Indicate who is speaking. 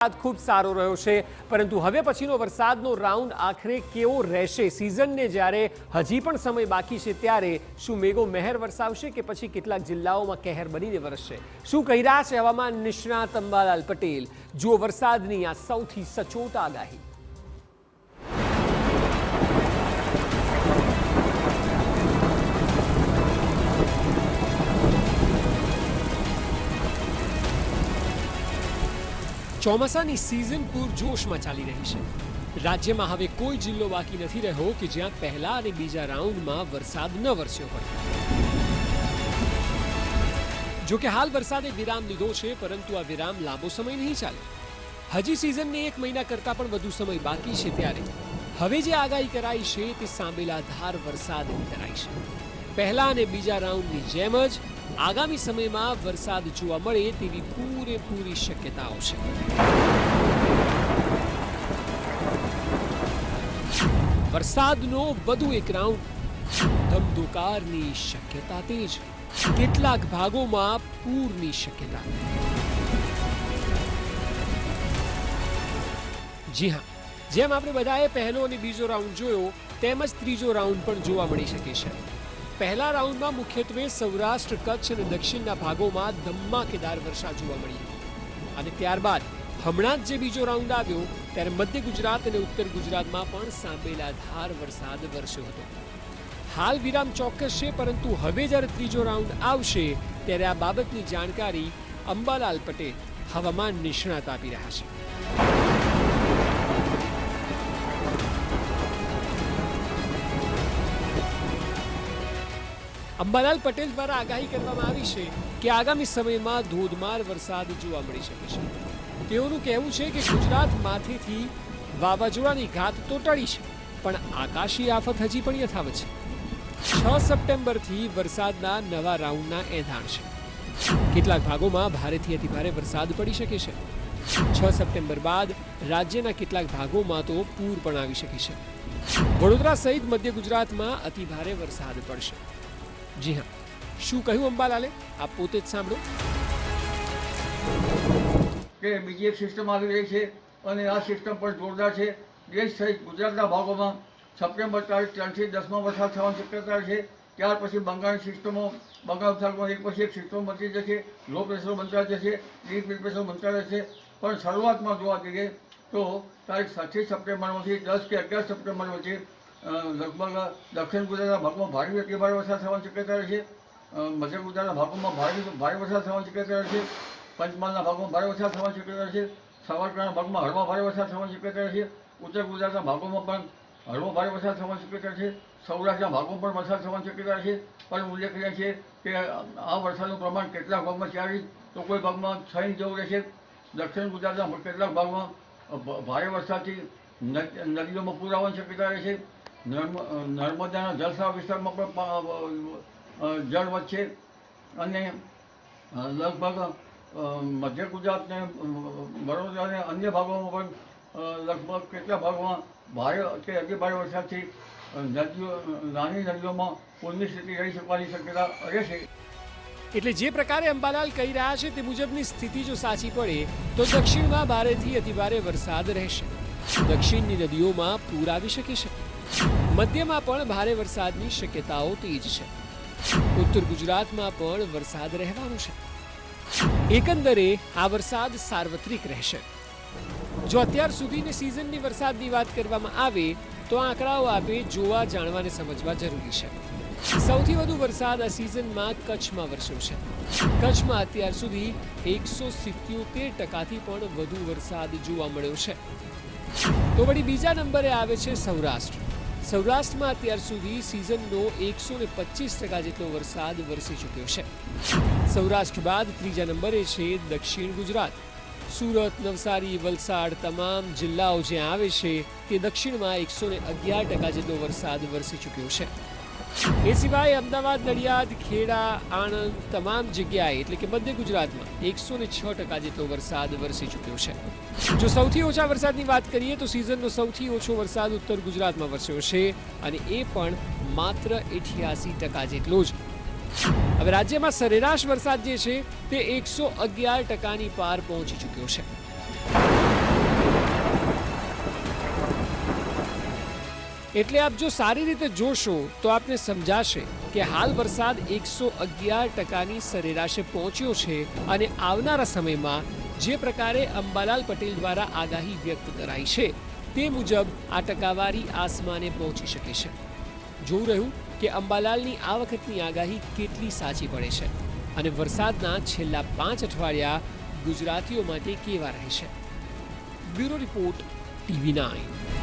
Speaker 1: ખૂબ સારો રહ્યો છે, પરંતુ હવે પછીનો વરસાદનો રાઉન્ડ આખરે કેવો રહેશે? સિઝનને જ્યારે હજી પણ સમય બાકી છે ત્યારે શું મેઘો મહેર વરસાવશે કે પછી કેટલાક જિલ્લાઓમાં કહેર બનીને વરસશે? શું કહી રહ્યા છે હવામાન નિષ્ણાત અંબાલાલ પટેલ? જુઓ વરસાદની આ સૌથી સચોટ આગાહી. ચોમાસાની સિઝન પૂરજોશમાં ચાલી રહી છે. રાજ્યમાં હવે કોઈ જિલ્લો બાકી નથી રહ્યો કે જ્યાં પહેલા અને બીજા રાઉન્ડમાં વરસાદ ન વરસ્યો હોય. જો કે હાલ વરસાદે વિરામ લીધો છે, પરંતુ આ વિરામ લાંબો સમય નહીં ચાલે. હજી સિઝનને 1 મહિના કરતાં પણ વધુ સમય બાકી છે, ત્યારે હવે જે આગાહી કરાઈ છે તે સાંબેલાધાર વરસાદની કરાઈ છે. પહેલા અને બીજા રાઉન્ડની જેમ જ આગામી સમયમાં વરસાદ જોવા મળે તેવી પૂરેપૂરી શક્યતાઓ છે. વરસાદનો વધુ એક રાઉન્ડ, ધમધોકારની શક્યતા તેજ, કેટલાક ભાગોમાં પૂરની શક્યતા. જી હા, જેમ આપણે બધાએ પહેલો અને બીજો રાઉન્ડ જોયો, તેમજ ત્રીજો રાઉન્ડ પણ જોવા મળી શકે છે. પહેલા રાઉન્ડમાં મુખ્યત્વે સૌરાષ્ટ્ર, કચ્છ અને દક્ષિણના ભાગોમાં ધમાકેદાર વરસાદ જોવા મળી, અને ત્યારબાદ હમણાં જ જે બીજો રાઉન્ડ આવ્યો ત્યારે મધ્ય ગુજરાત અને ઉત્તર ગુજરાતમાં પણ સાંબેલાધાર વરસાદ વરસ્યો હતો. હાલ વિરામ ચોક્કસ છે, પરંતુ હવે જ્યારે ત્રીજો રાઉન્ડ આવશે ત્યારે આ બાબતની જાણકારી અંબાલાલ પટેલ, હવામાન નિષ્ણાત, આપી રહ્યા છે. અંબાલાલ પટેલ દ્વારા આગાહી કરવામાં આવી છે કે આગામી સમયમાં ધોધમાર વરસાદ જોવા મળી શકે છે. તેઓનું કહેવું છે કે ગુજરાત માથેથી વાવાઝોડાની ઘાત તો ટળી છે, પણ આકાશી આફત હજી પણ યથાવત છે. 6 સપ્ટેમ્બરથી વરસાદના નવા રાઉન્ડના એંધાણ છે. કેટલાક ભાગોમાં ભારેથી અતિભારે વરસાદ પડી શકે છે. 6 સપ્ટેમ્બર બાદ રાજ્યના કેટલાક ભાગોમાં તો પૂર પણ આવી શકે છે. વડોદરા સહિત મધ્ય ગુજરાતમાં અતિભારે વરસાદ પડશે. જી હા, શું કહ્યું અંબાલાલે, આપ પોતે જ સાંભળો.
Speaker 2: કે બીજી એક સિસ્ટમ આવી રહી છે અને આ સિસ્ટમ પણ જોરદાર છે. દેશ સહિત ગુજરાતના ભાગોમાં સપ્ટેમ્બર તારીખ 3 થી 10માં વરસાદ થવાની શક્યતા છે. ત્યાર પછી બંગાળની સિસ્ટમો, બંગાળ ઉપસાગરમાં એક પછી એક સિસ્ટમ બનતી જશે, લો પ્રેશર બનતા જશે, ડીપ પ્રેશર બનતા રહેશે. પણ શરૂઆતમાં જોવા જઈએ તો તારીખ 7 સપ્ટેમ્બરમાંથી 10 કે 11 સપ્ટેમ્બર વચ્ચે લગભગ દક્ષિણ ગુજરાતના ભાગમાં ભારે અતિભારે વરસાદ થવાની શક્યતા રહેશે. મધ્ય ગુજરાતના ભાગોમાં ભારે વરસાદ થવાની શક્યતા રહેશે. પંચમહાલના ભાગમાં ભારે વરસાદ થવાની શક્યતા રહેશે. સાવરકરના ભાગમાં હળવા ભારે વરસાદ થવાની શક્યતા રહેશે. ઉત્તર ગુજરાતના ભાગોમાં પણ હળવો ભારે વરસાદ થવાની શક્યતા છે. સૌરાષ્ટ્રના ભાગોમાં પણ વરસાદ થવાની શક્યતા છે. પણ ઉલ્લેખનીય છે કે આ વરસાદનું પ્રમાણ કેટલાક ભાગમાં 4 ઇંચ તો કોઈ ભાગમાં 6 ઇંચ જેવું રહેશે. દક્ષિણ ગુજરાતના કેટલાક ભાગમાં ભારે વરસાદથી નદીઓમાં પૂર આવવાની શક્યતા રહેશે. નર્મદાના જળસાવ વિસ્તારમાં પણ જળ વધશે અને લગભગ મધ્ય ગુજરાત ને વડોદરા અને અન્ય ભાગોમાં પણ લગભગ કેટલાક ભાગોમાં ભારે કે અતિભારે વરસાદથી નાની નદીઓમાં પૂરની સ્થિતિ રહી શકવાની શક્યતા રહેશે.
Speaker 1: એટલે જે પ્રકારે અંબાલાલ કહી રહ્યા છે તે મુજબની સ્થિતિ જો સાચી પડે તો દક્ષિણમાં ભારેથી અતિભારે વરસાદ રહેશે. દક્ષિણની નદીઓમાં પૂર આવી શકે છે. મધ્યમાં પણ ભારે વરસાદની શક્યતાઓ તેજ છે. ઉત્તર ગુજરાતમાં પણ વરસાદ રહેવાનો છે. એકંદરે આ વરસાદ સાર્વત્રિક રહેશે. જો અત્યાર સુધીની સિઝનની વરસાદની વાત કરવામાં આવે તો આંકડાઓ આપે જોવા, જાણવા અને સમજવા જરૂરી છે. સૌથી વધુ વરસાદ આ સિઝનમાં કચ્છમાં વરસ્યો છે. કચ્છમાં અત્યાર સુધી 177% પણ વધુ વરસાદ જોવા મળ્યો છે. તો વળી બીજા નંબરે આવે છે સૌરાષ્ટ્ર. સૌરાષ્ટ્રમાં અત્યાર સુધી સિઝનનો 125% જેટલો વરસાદ વરસી ચૂક્યો છે. સૌરાષ્ટ્ર બાદ ત્રીજા નંબરે છે દક્ષિણ ગુજરાત. સુરત, નવસારી, વલસાડ તમામ જિલ્લાઓ જ્યાં આવે છે તે દક્ષિણમાં 111% જેટલો વરસાદ વરસી ચૂક્યો છે. એ સિવાય અમદાવાદ, નડિયાદ, ખેડા, આણંદ તમામ જગ્યાએ એટલે કે મધ્ય ગુજરાતમાં 106% જેટલો વરસાદ વરસી ચૂક્યો છે. જો સૌથી ઓછા વરસાદની વાત કરીએ તો સિઝનનો સૌથી ઓછો વરસાદ ઉત્તર ગુજરાતમાં વરસ્યો છે, અને એ પણ માત્ર 88% જેટલો જ. હવે રાજ્યમાં સરેરાશ વરસાદ જે છે તે 111%ની પાર પહોંચી ચૂક્યો છે. એટલે આપ જો સારી રીતે જોશો તો આપને સમજાશે કે હાલ વરસાદ 111%ની સરેરાશે પહોંચ્યો છે અને આવનારા સમયમાં જે પ્રકારે અંબાલાલ પટેલ દ્વારા આગાહી વ્યક્ત કરાઈ છે તે મુજબ આ ટકાવારી આસમાને પહોંચી શકે છે. જોવું રહ્યું કે અંબાલાલની આ વખતની આગાહી કેટલી સાચી પડે છે અને વરસાદના છેલ્લા 5 અઠવાડિયા ગુજરાતીઓ માટે કેવા રહેશે. Bureau report, TV9.